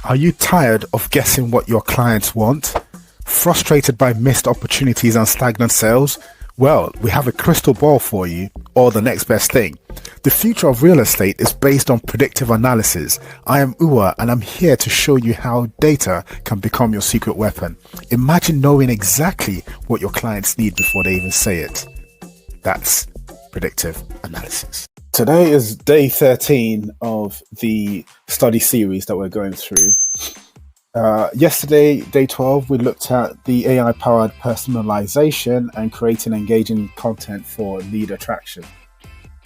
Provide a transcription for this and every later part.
Are you tired of guessing what your clients want? Frustrated by missed opportunities and stagnant sales? Well, we have a crystal ball for you, or the next best thing. The future of real estate is based on predictive analysis. I am Uwa, and I'm here to show you how data can become your secret weapon. Imagine knowing exactly what your clients need before they even say it. That's predictive analysis. Today is day 13 of the study series that we're going through. Yesterday, day 12, we looked at the AI-powered personalization and creating engaging content for lead attraction.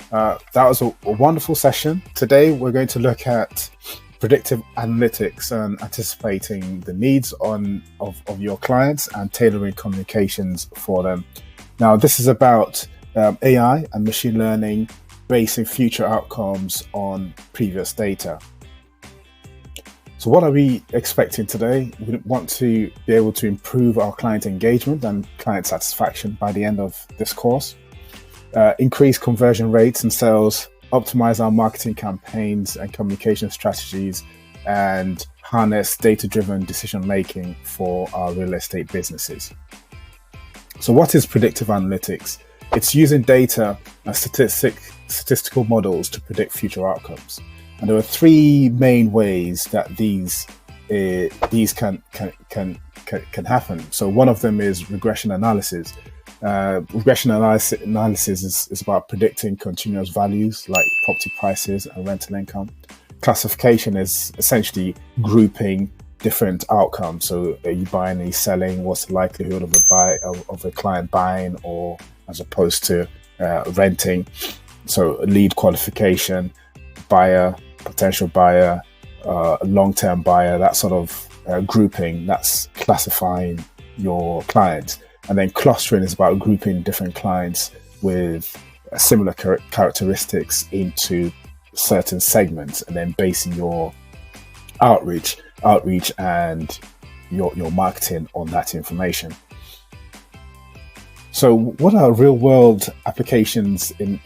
That was a wonderful session. Today, we're going to look at predictive analytics and anticipating the needs of your clients and tailoring communications for them. Now, this is about AI and machine learning basing future outcomes on previous data. So what are we expecting today? We want to be able to improve our client engagement and client satisfaction by the end of this course, increase conversion rates and sales, optimize our marketing campaigns and communication strategies, and harness data-driven decision-making for our real estate businesses. So what is predictive analytics? It's using data and statistical models to predict future outcomes. And there are three main ways that these can happen. So one of them is regression analysis. Regression analysis is about predicting continuous values like property prices and rental income. Classification is essentially grouping different outcomes. So are you buying, are you selling? What's the likelihood of a client buying or as opposed to renting? So lead qualification, buyer, potential buyer, long-term buyer, that sort of grouping, that's classifying your clients. And then clustering is about grouping different clients with similar characteristics into certain segments and then basing your outreach and your marketing on that information. So what are real world applications in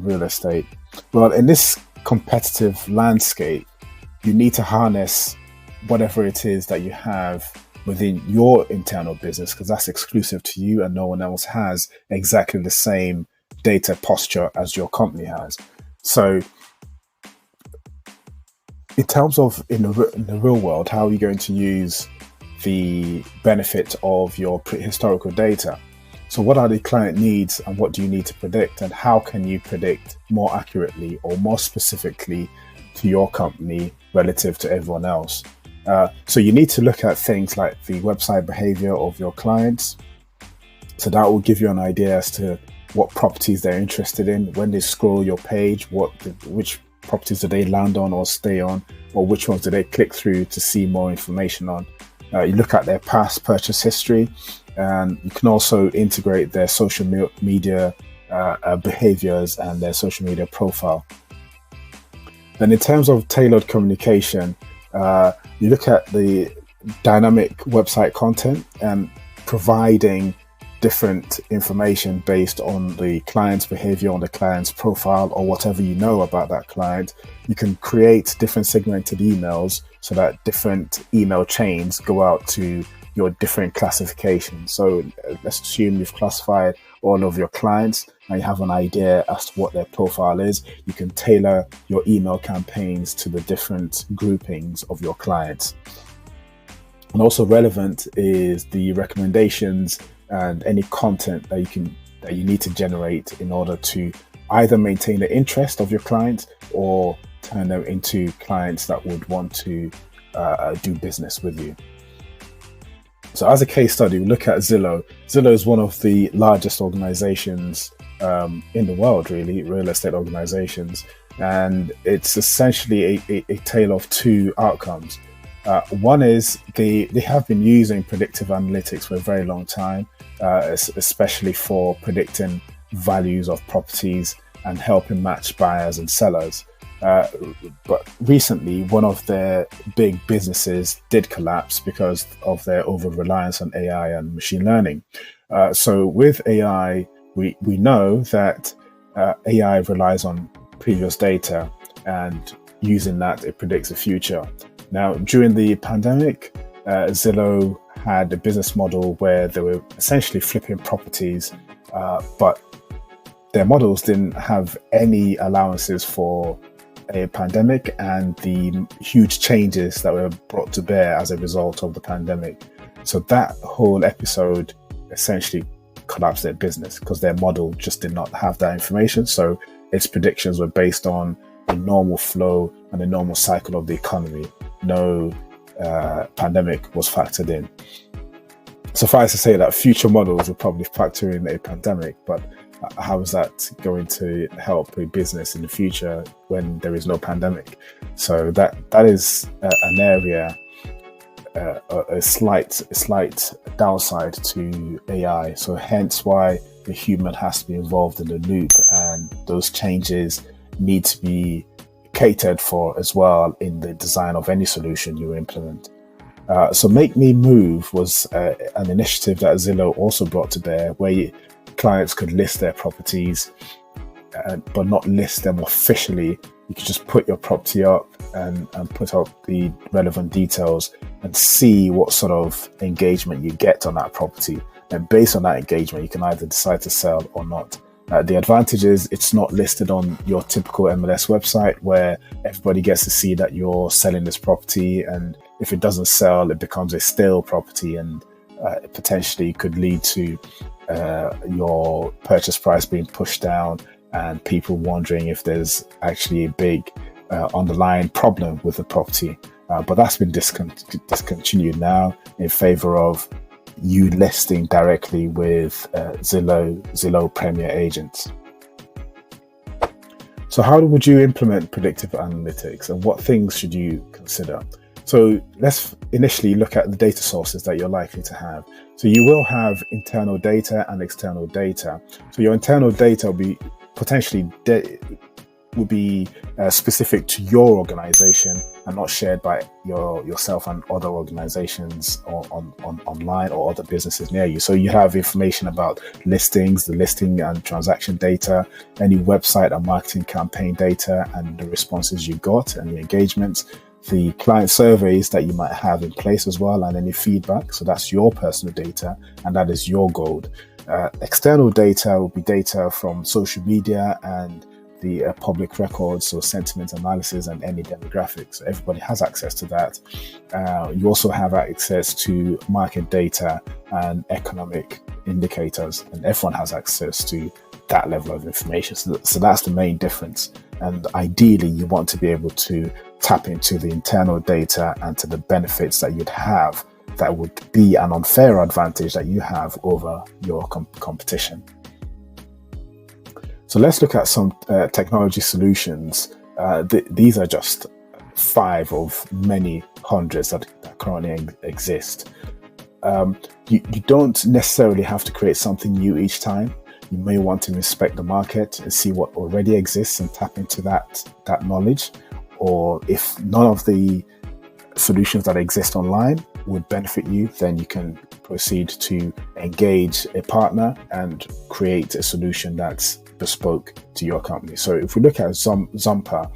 real estate? Well, in this competitive landscape, you need to harness whatever it is that you have within your internal business, because that's exclusive to you and no one else has exactly the same data posture as your company has. So in terms of in the real world, how are you going to use the benefit of your historical data? So what are the client needs and what do you need to predict, and how can you predict more accurately or more specifically to your company relative to everyone else? So you need to look at things like the website behavior of your clients. So that will give you an idea as to what properties they're interested in. When they scroll your page, which properties do they land on or stay on, or which ones do they click through to see more information on? You look at their past purchase history, and you can also integrate their social media behaviors and their social media profile. Then in terms of tailored communication, you look at the dynamic website content and providing different information based on the client's behavior, on the client's profile, or whatever you know about that client. You can create different segmented emails so that different email chains go out to your different classifications. So let's assume you've classified all of your clients and you have an idea as to what their profile is. You can tailor your email campaigns to the different groupings of your clients. And also relevant is the recommendations and any content that you need to generate in order to either maintain the interest of your client or turn them into clients that would want to do business with you. So as a case study, we look at Zillow. Zillow is one of the largest organizations in the world, really, real estate organizations. And it's essentially a tale of two outcomes. One is they have been using predictive analytics for a very long time, especially for predicting values of properties and helping match buyers and sellers. But recently, one of their big businesses did collapse because of their over-reliance on AI and machine learning. So with AI, we know that AI relies on previous data, and using that, it predicts the future. Now, during the pandemic, Zillow had a business model where they were essentially flipping properties, but their models didn't have any allowances for a pandemic and the huge changes that were brought to bear as a result of the pandemic. So that whole episode essentially collapsed their business because their model just did not have that information. So its predictions were based on the normal flow and the normal cycle of the economy. No pandemic was factored in. Suffice to say that future models will probably factor in a pandemic, but how is that going to help a business in the future when there is no pandemic? So that is an area, a slight downside to AI. So hence why the human has to be involved in the loop, and those changes need to be catered for as well in the design of any solution you implement. So Make Me Move was an initiative that Zillow also brought to bear, where clients could list their properties, but not list them officially. You could just put your property up and put up the relevant details and see what sort of engagement you get on that property. And based on that engagement, you can either decide to sell or not. The advantage is it's not listed on your typical MLS website where everybody gets to see that you're selling this property, and if it doesn't sell, it becomes a stale property and potentially could lead to your purchase price being pushed down and people wondering if there's actually a big underlying problem with the property. But that's been discontinued now in favor of you listing directly with Zillow Premier agents. So how would you implement predictive analytics, and what things should you consider? So let's initially look at the data sources that you're likely to have. So you will have internal data and external data. So your internal data will be potentially specific to your organization and not shared by yourself and other organizations online or other businesses near you. So you have information about listings, the listing and transaction data, any website and marketing campaign data and the responses you got and the engagements, the client surveys that you might have in place as well, and any feedback. So that's your personal data, and that is your gold. External data will be data from social media and the public records, so sentiment analysis and any demographics. Everybody has access to that. You also have access to market data and economic indicators, and everyone has access to that level of information. So that's the main difference. And ideally, you want to be able to tap into the internal data and to the benefits that you'd have that would be an unfair advantage that you have over your competition. So let's look at some technology solutions. These are just 5 of many hundreds that currently exist. You don't necessarily have to create something new each time. You may want to inspect the market and see what already exists and tap into that knowledge. Or if none of the solutions that exist online would benefit you, then you can proceed to engage a partner and create a solution that's bespoke to your company. So if we look at Zumper,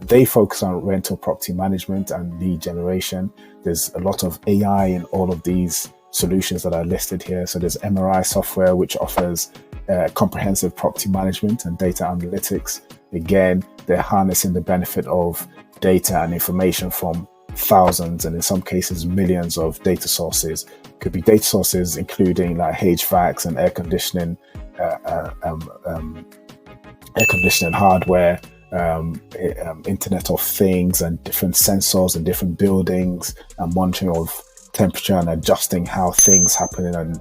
they focus on rental property management and lead generation. There's a lot of AI in all of these solutions that are listed here. So there's MRI software, which offers comprehensive property management and data analytics. Again, they're harnessing the benefit of data and information from thousands and in some cases millions of data sources. Could be data sources including like HVACs and air conditioning hardware, Internet of Things and different sensors and different buildings, and monitoring of temperature and adjusting how things happen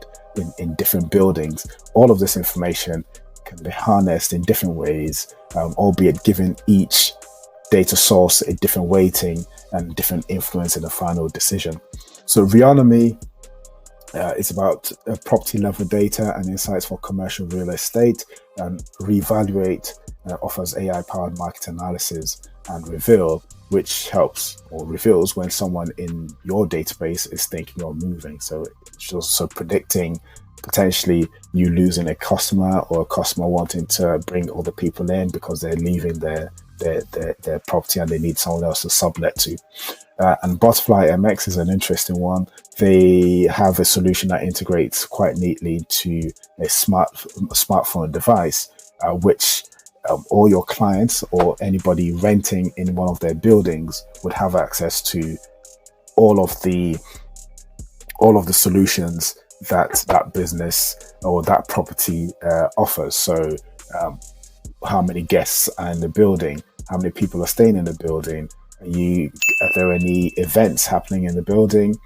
in different buildings. All of this information can be harnessed in different ways, albeit giving each data source a different weighting and different influence in the final decision. So Reonomy is about property level data and insights for commercial real estate, and Reevaluate offers AI powered market analysis, and Reveal, which helps or reveals when someone in your database is thinking of moving. So it's also predicting potentially you losing a customer or a customer wanting to bring other people in because they're leaving their property and they need someone else to sublet to. And Botfly MX is an interesting one. They have a solution that integrates quite neatly to a smartphone device, which all your clients or anybody renting in one of their buildings would have access to all of the solutions that business or that property offers. So how many guests are in the building, how many people are staying in the building, are there any events happening in the building?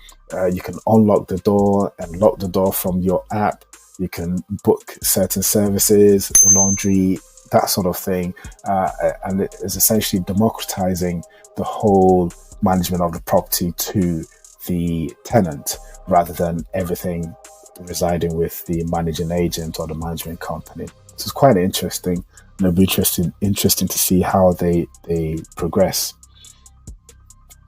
You can unlock the door and lock the door from your app. You can book certain services, laundry, that sort of thing. And it is essentially democratizing the whole management of the property to the tenant, rather than everything residing with the managing agent or the management company. So it's quite interesting, and it'll be interesting to see how they progress.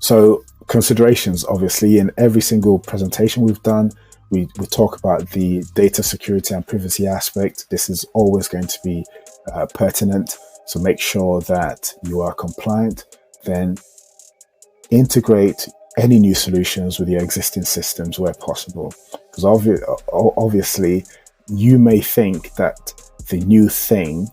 So considerations, obviously, in every single presentation we've done, we talk about the data security and privacy aspect. This is always going to be pertinent. So make sure that you are compliant. Then integrate any new solutions with your existing systems where possible. Because obviously, you may think that the new thing,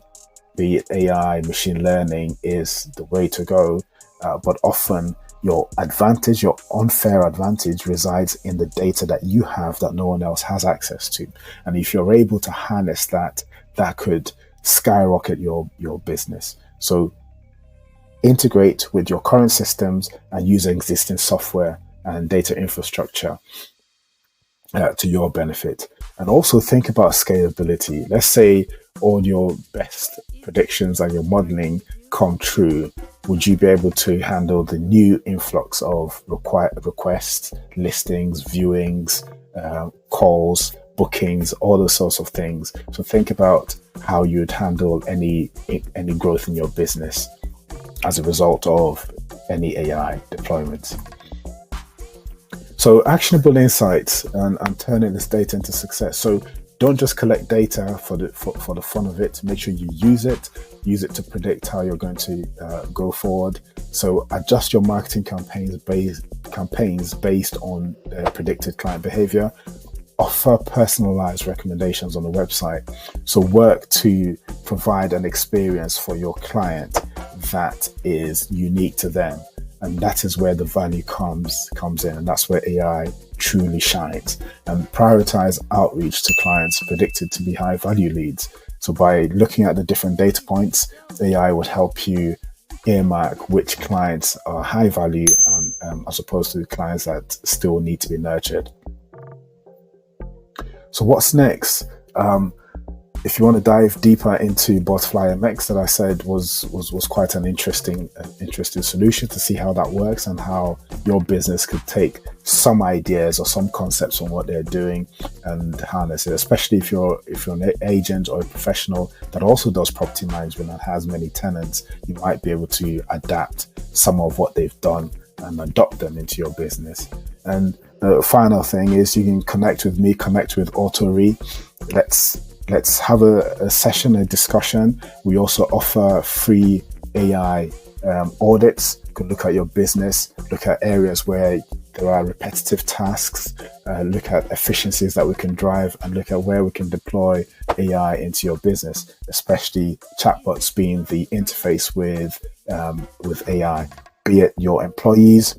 be it AI, machine learning, is the way to go, but often your advantage, your unfair advantage, resides in the data that you have that no one else has access to. And if you're able to harness that, that could skyrocket your business. So integrate with your current systems and use existing software and data infrastructure to your benefit. And also think about scalability. Let's say all your best predictions and your modeling come true. Would you be able to handle the new influx of requests, listings, viewings, calls, bookings, all those sorts of things? So think about how you'd handle any growth in your business as a result of any AI deployment. So actionable insights and turning this data into success. So don't just collect data for the fun of it. Make sure you use it to predict how you're going to go forward. So adjust your marketing campaigns based on predicted client behavior. Offer personalized recommendations on the website. So work to provide an experience for your client that is unique to them. And that is where the value comes in. And that's where AI truly shines. And prioritize outreach to clients predicted to be high value leads. So by looking at the different data points, AI would help you earmark which clients are high value as opposed to the clients that still need to be nurtured. So what's next? If you want to dive deeper into Botfly MX, that I said was quite an interesting solution to see how that works and how your business could take some ideas or some concepts on what they're doing and harness it. Especially if you're an agent or a professional that also does property management and has many tenants, you might be able to adapt some of what they've done and adopt them into your business. And the final thing is you can connect with me, connect with AutoRe. Let's have a session, a discussion. We also offer free AI audits. You can look at your business, look at areas where there are repetitive tasks, look at efficiencies that we can drive, and look at where we can deploy AI into your business, especially chatbots being the interface with AI, be it your employees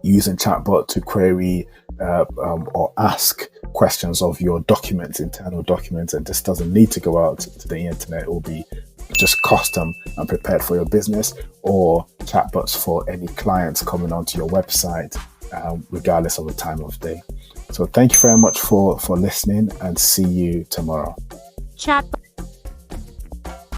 using chatbot to query or ask questions of your documents, internal documents, and this doesn't need to go out to the internet. It will be just custom and prepared for your business, or chatbots for any clients coming onto your website, regardless of the time of day. So thank you very much for listening, and see you tomorrow. Chatbot.